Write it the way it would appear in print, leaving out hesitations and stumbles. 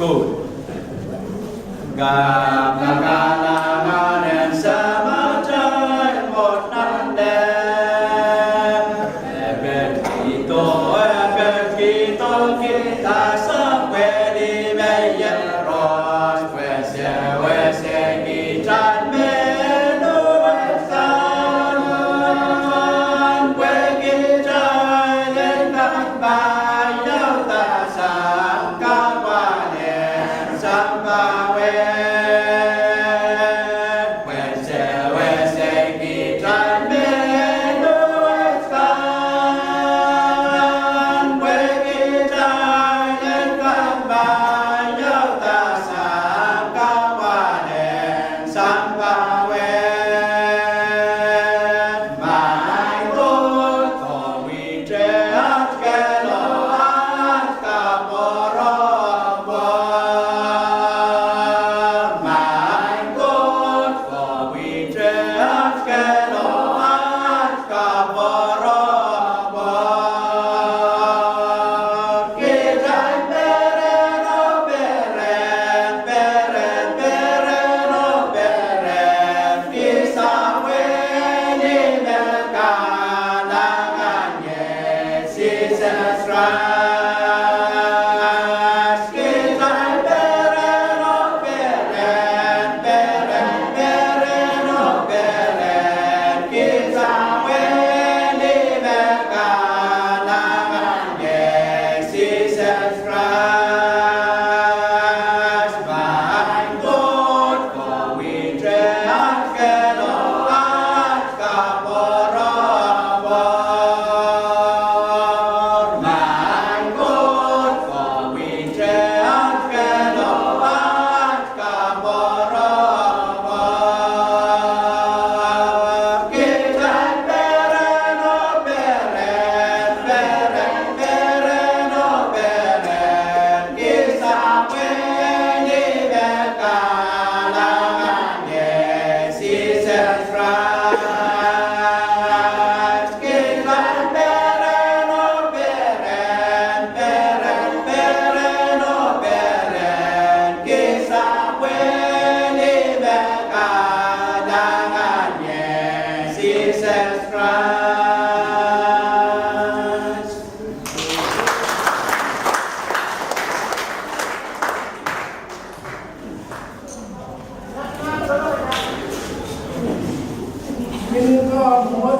Good. Gặp là ca la ma đen sa ma chơi một năm đêm. Ebet Kito kita sampai di meja ros. Wese kita menu wesan. We kita dengan bayau tak sangka sampai wese kita menu wesan. We kita dengan bayau tak sangka sampai mai bút thọ vi tre cái lo cả boro mai bút thọ vi tre cái lo cả boro kita bereno bisa weni berkalangannya Jesus Christ kita bereno kita weni berkalangannya Jesus Christ baik pun kau widrah keloat kaporobor baik pun kau widrah keloat kaporobor kita bereno kisah weni berkalangannya Jesus Christ kita bereno kisah weni berkalangannya Jesus Christ. Ini kau mau